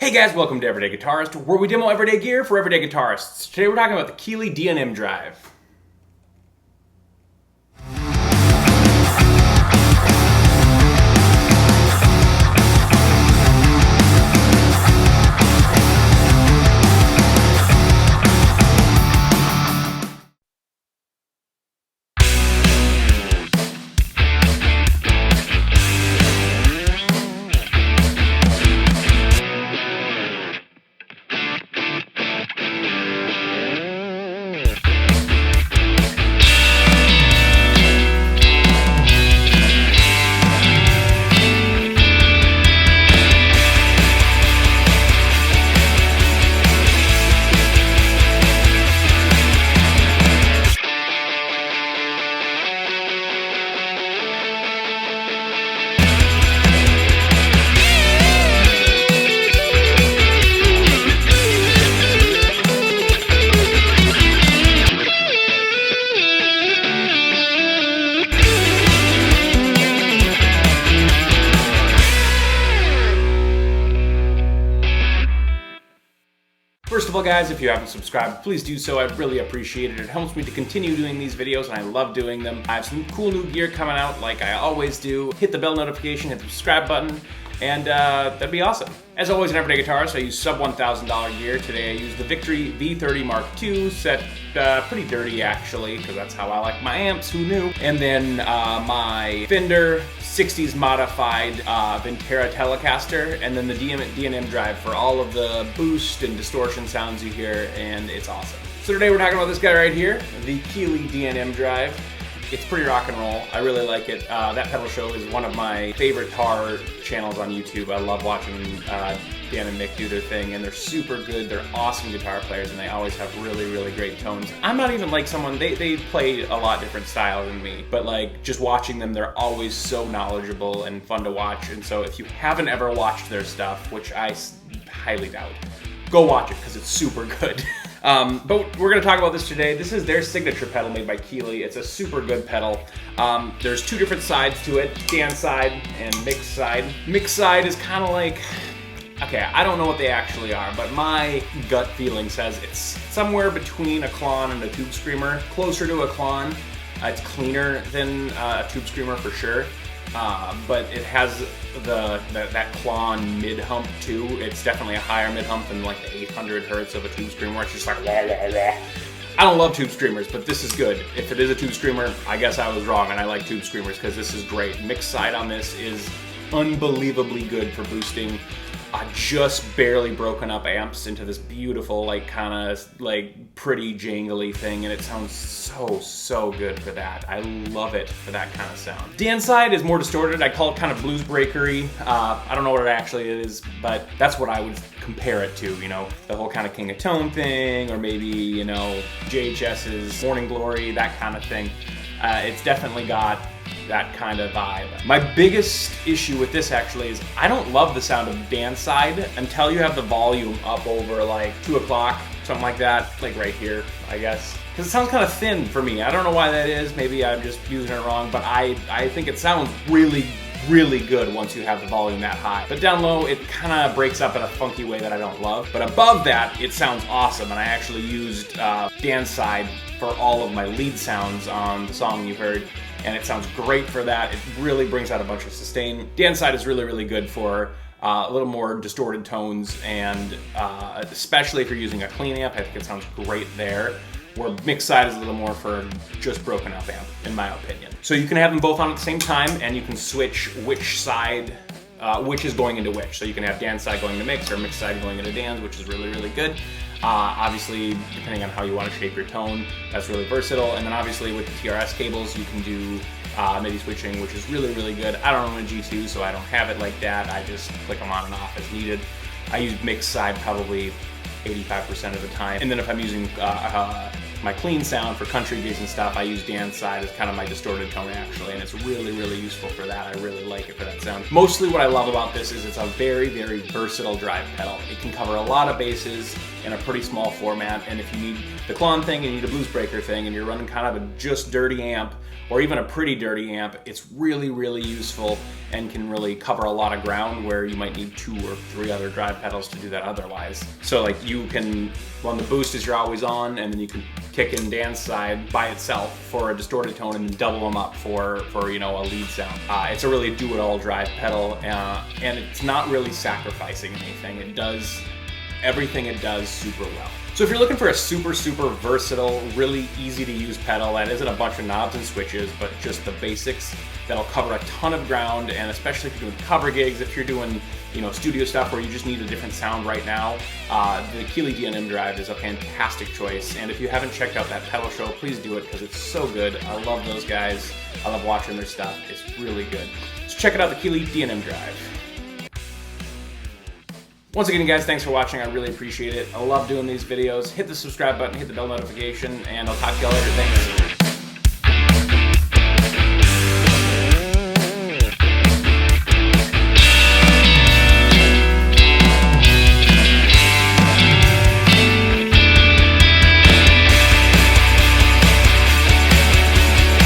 Hey guys, welcome to Everyday Guitarist, where we demo everyday gear for everyday guitarists. Today we're talking about the Keeley D&M Drive. First of all guys, if you haven't subscribed, please do so. I'd really appreciate it. It helps me to continue doing these videos and I love doing them. I have some cool new gear coming out like I always do. Hit the bell notification, hit the subscribe button, and that'd be awesome. As always in Everyday Guitarist, I use sub $1,000 gear. Today I use the Victory V30 MKII, set pretty dirty actually, because that's how I like my amps, who knew? And then my Fender 60s modified Vintera Telecaster, and then the D&M Drive for all of the boost and distortion sounds you hear, and it's awesome. So today we're talking about this guy right here, the Keeley D&M Drive. It's pretty rock and roll. I really like it. That pedal show is one of my favorite guitar channels on YouTube. I love watching Dan and Mick do their thing, and they're super good. They're awesome guitar players, and they always have really, really great tones. I'm not even like someone, they play a lot different style than me, but like just watching them, they're always so knowledgeable and fun to watch. And so if you haven't ever watched their stuff, which I highly doubt, go watch it because it's super good. But we're going to talk about this today. This is their signature pedal made by Keeley. It's a super good pedal. There's two different sides to it, Dan side and Mick's side. Mick's side is kind of like, okay, I don't know what they actually are, but my gut feeling says it's somewhere between a Klon and a Tube Screamer, closer to a Klon. It's cleaner than a Tube Screamer for sure. But it has that Klon mid-hump too. It's definitely a higher mid-hump than like the 800 hertz of a Tube Screamer, where it's just like wah, wah, wah. I don't love Tube Screamers, but this is good. If it is a Tube Screamer, I guess I was wrong, and I like Tube Screamers because this is great. Mick's side on this is unbelievably good for boosting just barely broken up amps into this beautiful, like kind of like pretty jangly thing, and it sounds so good for that. I love it for that kind of sound. Dan's side is more distorted. I call it kind of blues breakery. I don't know what it actually is, but that's what I would compare it to, you know, the whole kind of King of Tone thing, or maybe, you know, JHS's Morning Glory, that kind of thing. It's definitely got that kind of vibe. My biggest issue with this actually is I don't love the sound of Dan's side until you have the volume up over like 2 o'clock, something like that, like right here, I guess. Because it sounds kind of thin for me. I don't know why that is. Maybe I'm just using it wrong, but I think it sounds really good once you have the volume that high. But down low, it kind of breaks up in a funky way that I don't love. But above that, it sounds awesome, and I actually used Dan's side for all of my lead sounds on the song you heard, and it sounds great for that. It really brings out a bunch of sustain. Dan's side is really good for a little more distorted tones, and especially if you're using a clean amp, I think it sounds great there. Where Mick's side is a little more for just broken up amp, in my opinion. So you can have them both on at the same time, and you can switch which side, which is going into which. So you can have Dan's side going to Mick's, or Mick's side going into Dan's, which is really good. Obviously, depending on how you want to shape your tone, that's really versatile. And then obviously with the TRS cables, you can do MIDI switching, which is really good. I don't own a G2, so I don't have it like that. I just click them on and off as needed. I use Mick's side probably 85% of the time. And then if I'm using my clean sound for country gigs and stuff, I use Dan's side as kind of my distorted tone actually, and it's really, really useful for that. I really like it for that sound. Mostly what I love about this is it's a very, very versatile drive pedal. It can cover a lot of bases in a pretty small format, and if you need the clon thing, you need a blues breaker thing, and you're running kind of a just dirty amp, or even a pretty dirty amp, it's really, really useful and can really cover a lot of ground where you might need 2 or 3 other drive pedals to do that otherwise. So like you can run the boost as you're always on, and then you can kick in Dan's side by itself for a distorted tone and then double them up for you know, a lead sound. It's a really do-it-all drive pedal, and it's not really sacrificing anything. It does everything it does super well. So if you're looking for a super, super versatile, really easy to use pedal that isn't a bunch of knobs and switches, but just the basics that'll cover a ton of ground, and especially if you're doing cover gigs, if you're doing, you know, studio stuff where you just need a different sound right now, the Keeley D&M Drive is a fantastic choice. And if you haven't checked out that pedal show, please do it because it's so good. I love those guys. I love watching their stuff. It's really good. So check it out, the Keeley D&M Drive. Once again, guys, thanks for watching. I really appreciate it. I love doing these videos. Hit the subscribe button, hit the bell notification, and I'll talk to y'all later. Thanks.